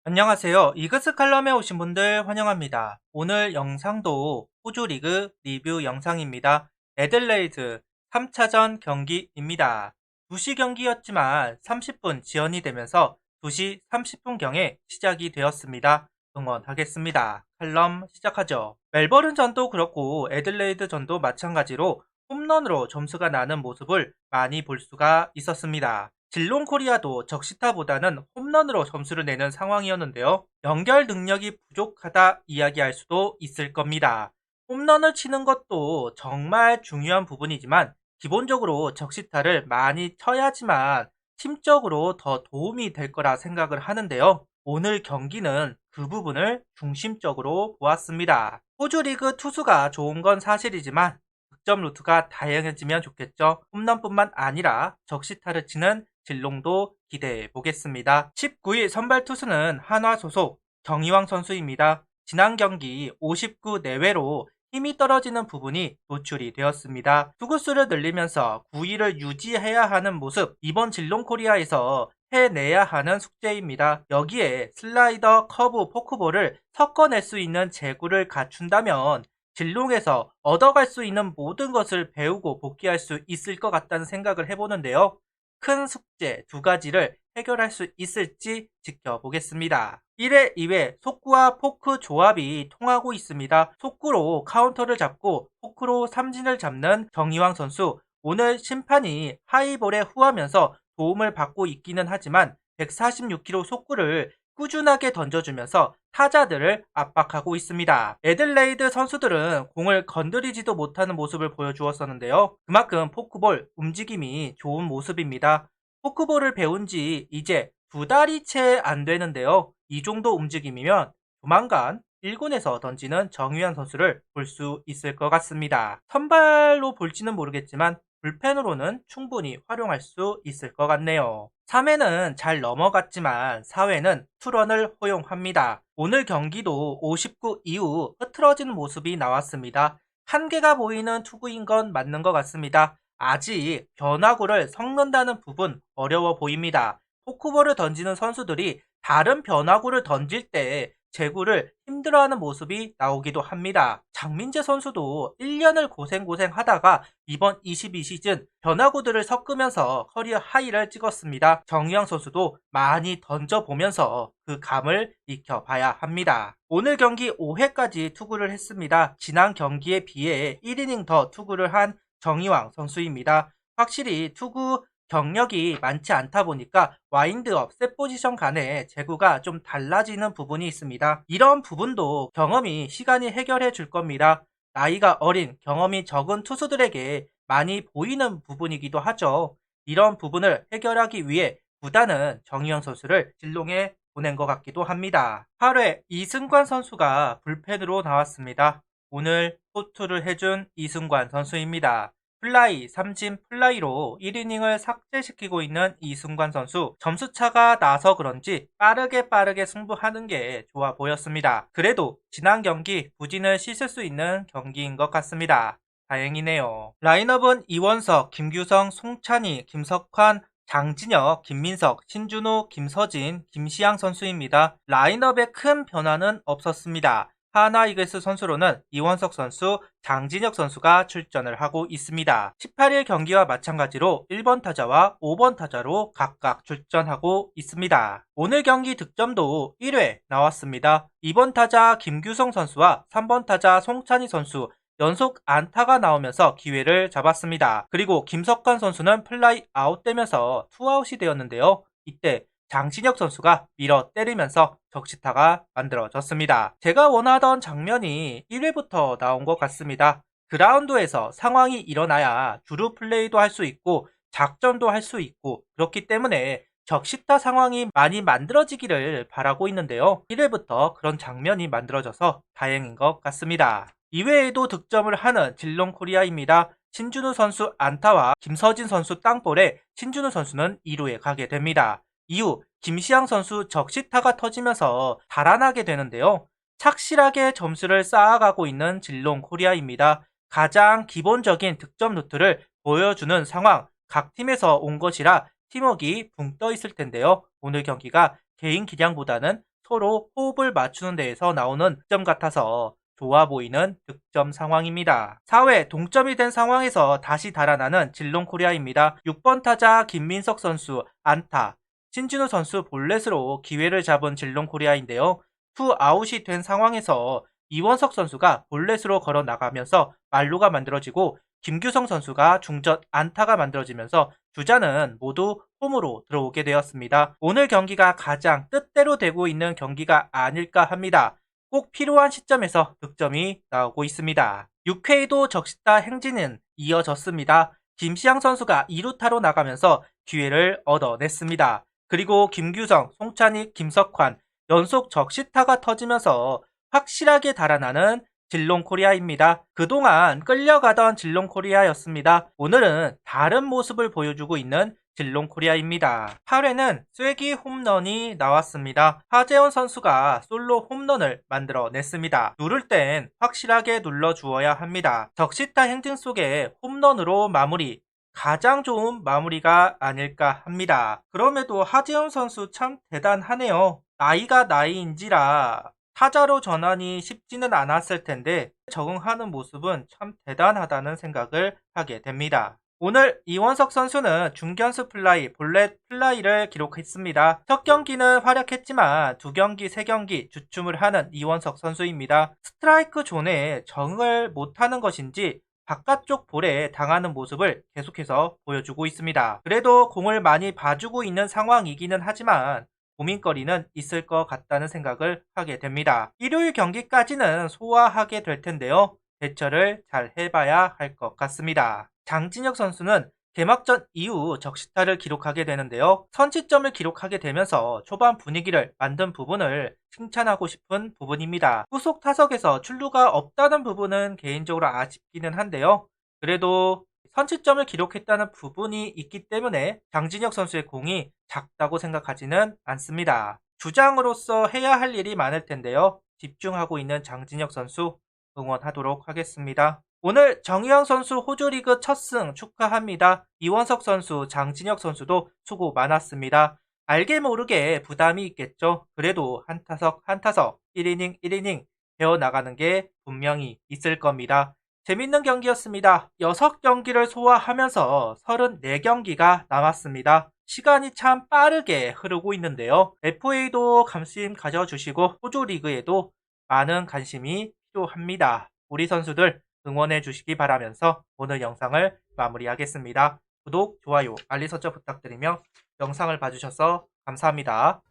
안녕하세요. 이그스 칼럼에 오신 분들 환영합니다. 오늘 영상도 호주 리그 리뷰 영상입니다. 애들레이드 3차전 경기입니다. 2시 경기였지만 30분 지연이 되면서 2시 30분경에 시작이 되었습니다. 응원하겠습니다. 칼럼 시작하죠. 멜버른 전도 그렇고 애들레이드 전도 마찬가지로 홈런으로 점수가 나는 모습을 많이 볼 수가 있었습니다. 질롱 코리아도 적시타보다는 홈런으로 점수를 내는 상황이었는데요. 연결 능력이 부족하다 이야기할 수도 있을 겁니다. 홈런을 치는 것도 정말 중요한 부분이지만 기본적으로 적시타를 많이 쳐야지만 팀적으로 더 도움이 될 거라 생각을 하는데요. 오늘 경기는 그 부분을 중심적으로 보았습니다. 호주 리그 투수가 좋은 건 사실이지만 득점 루트가 다양해지면 좋겠죠. 홈런뿐만 아니라 적시타를 치는 진롱도 기대해 보겠습니다. 19일 선발 투수는 한화 소속 정희왕 선수입니다. 지난 경기 59 내외로 힘이 떨어지는 부분이 노출이 되었습니다. 투구수를 늘리면서 9위를 유지해야 하는 모습, 이번 진롱 코리아에서 해내야 하는 숙제입니다. 여기에 슬라이더, 커브, 포크볼을 섞어낼 수 있는 재구를 갖춘다면 진롱에서 얻어갈 수 있는 모든 것을 배우고 복귀할 수 있을 것 같다는 생각을 해보는데요. 큰 숙제 두 가지를 해결할 수 있을지 지켜보겠습니다. 1회, 2회 속구와 포크 조합이 통하고 있습니다. 속구로 카운터를 잡고 포크로 삼진을 잡는 정희왕 선수. 오늘 심판이 하이볼에 후하면서 도움을 받고 있기는 하지만 146km 속구를 꾸준하게 던져주면서 타자들을 압박하고 있습니다. 애들레이드 선수들은 공을 건드리지도 못하는 모습을 보여주었었는데요. 그만큼 포크볼 움직임이 좋은 모습입니다. 포크볼을 배운 지 이제 2달이 채 안 되는데요. 이 정도 움직임이면 조만간 1군에서 던지는 정유현 선수를 볼 수 있을 것 같습니다. 선발로 볼지는 모르겠지만 불펜으로는 충분히 활용할 수 있을 것 같네요. 3회는 잘 넘어갔지만 4회는 투런을 허용합니다. 오늘 경기도 59 이후 흐트러지는 모습이 나왔습니다. 한계가 보이는 투구인 건 맞는 것 같습니다. 아직 변화구를 섞는다는 부분 어려워 보입니다. 포크볼을 던지는 선수들이 다른 변화구를 던질 때 제구를 힘들어하는 모습이 나오기도 합니다. 장민재 선수도 1년을 고생하다가 이번 22 시즌 변화구들을 섞으면서 커리어 하이를 찍었습니다. 정유영 선수도 많이 던져보면서 그 감을 익혀봐야 합니다. 오늘 경기 5회까지 투구를 했습니다. 지난 경기에 비해 1이닝 더 투구를 한 정희왕 선수입니다. 확실히 투구 경력이 많지 않다 보니까 와인드업, 셋 포지션 간의 제구가 좀 달라지는 부분이 있습니다. 이런 부분도 경험이 시간이 해결해 줄 겁니다. 나이가 어린 경험이 적은 투수들에게 많이 보이는 부분이기도 하죠. 이런 부분을 해결하기 위해 구단은 정희영 선수를 진롱에 보낸 것 같기도 합니다. 8회 이승관 선수가 불펜으로 나왔습니다. 오늘 호투를 해준 이승관 선수입니다. 플라이, 삼진 플라이로 1이닝을 삭제시키고 있는 이승관 선수. 점수차가 나서 그런지 빠르게 승부하는 게 좋아 보였습니다. 그래도 지난 경기 부진을 씻을 수 있는 경기인 것 같습니다. 다행이네요. 라인업은 이원석, 김규성, 송찬희, 김석환, 장진혁, 김민석, 신준호, 김서진, 김시양 선수입니다. 라인업에 큰 변화는 없었습니다. 하나 이글스 선수로는 이원석 선수, 장진혁 선수가 출전을 하고 있습니다. 18일 경기와 마찬가지로 1번 타자와 5번 타자로 각각 출전하고 있습니다. 오늘 경기 득점도 1회 나왔습니다. 2번 타자 김규성 선수와 3번 타자 송찬희 선수 연속 안타가 나오면서 기회를 잡았습니다. 그리고 김석환 선수는 플라이 아웃되면서 투아웃이 되었는데요. 이때 장진혁 선수가 밀어 때리면서 적시타가 만들어졌습니다. 제가 원하던 장면이 1회부터 나온 것 같습니다. 그라운드에서 상황이 일어나야 주루 플레이도 할 수 있고 작전도 할 수 있고 그렇기 때문에 적시타 상황이 많이 만들어지기를 바라고 있는데요. 1회부터 그런 장면이 만들어져서 다행인 것 같습니다. 2회에도 득점을 하는 진롱 코리아입니다. 신준우 선수 안타와 김서진 선수 땅볼에 신준우 선수는 2루에 가게 됩니다. 이후 김시양 선수 적시타가 터지면서 달아나게 되는데요. 착실하게 점수를 쌓아가고 있는 진롱 코리아입니다. 가장 기본적인 득점 루트를 보여주는 상황, 각 팀에서 온 것이라 팀워크가 붕 떠 있을 텐데요. 오늘 경기가 개인 기량보다는 서로 호흡을 맞추는 데에서 나오는 득점 같아서 좋아 보이는 득점 상황입니다. 4회 동점이 된 상황에서 다시 달아나는 진롱코리아입니다. 6번 타자 김민석 선수 안타, 신진우 선수 볼넷으로 기회를 잡은 진롱코리아인데요. 투아웃이 된 상황에서 이원석 선수가 볼넷으로 걸어 나가면서 만루가 만들어지고 김규성 선수가 중전 안타가 만들어지면서 주자는 모두 홈으로 들어오게 되었습니다. 오늘 경기가 가장 뜻대로 되고 있는 경기가 아닐까 합니다. 꼭 필요한 시점에서 득점이 나오고 있습니다. 6회에도 적시타 행진은 이어졌습니다. 김시향 선수가 2루타로 나가면서 기회를 얻어냈습니다. 그리고 김규성, 송찬익, 김석환 연속 적시타가 터지면서 확실하게 달아나는 진롱코리아입니다. 그동안 끌려가던 진롱코리아였습니다. 오늘은 다른 모습을 보여주고 있는 진롱코리아입니다. 8회는 쐐기 홈런이 나왔습니다. 하재원 선수가 솔로 홈런을 만들어냈습니다. 누를 땐 확실하게 눌러주어야 합니다. 적시타 행진 속에 홈런으로 마무리, 가장 좋은 마무리가 아닐까 합니다. 그럼에도 하재원 선수 참 대단하네요. 나이가 나이인지라 타자로 전환이 쉽지는 않았을 텐데 적응하는 모습은 참 대단하다는 생각을 하게 됩니다. 오늘 이원석 선수는 중견수 플라이, 볼넷 플라이를 기록했습니다. 첫 경기는 활약했지만 두 경기, 세 경기 주춤을 하는 이원석 선수입니다. 스트라이크 존에 적응을 못하는 것인지 바깥쪽 볼에 당하는 모습을 계속해서 보여주고 있습니다. 그래도 공을 많이 봐주고 있는 상황이기는 하지만 고민거리는 있을 것 같다는 생각을 하게 됩니다. 일요일 경기까지는 소화하게 될 텐데요. 대처를 잘 해봐야 할 것 같습니다. 장진혁 선수는 개막전 이후 적시타를 기록하게 되는데요. 선취점을 기록하게 되면서 초반 분위기를 만든 부분을 칭찬하고 싶은 부분입니다. 후속 타석에서 출루가 없다는 부분은 개인적으로 아쉽기는 한데요. 그래도 선취점을 기록했다는 부분이 있기 때문에 장진혁 선수의 공이 작다고 생각하지는 않습니다. 주장으로서 해야 할 일이 많을 텐데요. 집중하고 있는 장진혁 선수 응원하도록 하겠습니다. 오늘 정유영 선수 호주리그 첫 승 축하합니다. 이원석 선수, 장진혁 선수도 수고 많았습니다. 알게 모르게 부담이 있겠죠. 그래도 한 타석 한 타석 1이닝 1이닝 배워나가는 게 분명히 있을 겁니다. 재밌는 경기였습니다. 6경기를 소화하면서 34경기가 남았습니다. 시간이 참 빠르게 흐르고 있는데요. FA도 관심 가져주시고 호주 리그에도 많은 관심이 필요합니다. 우리 선수들 응원해 주시기 바라면서 오늘 영상을 마무리하겠습니다. 구독, 좋아요, 알림 설정 부탁드리며 영상을 봐주셔서 감사합니다.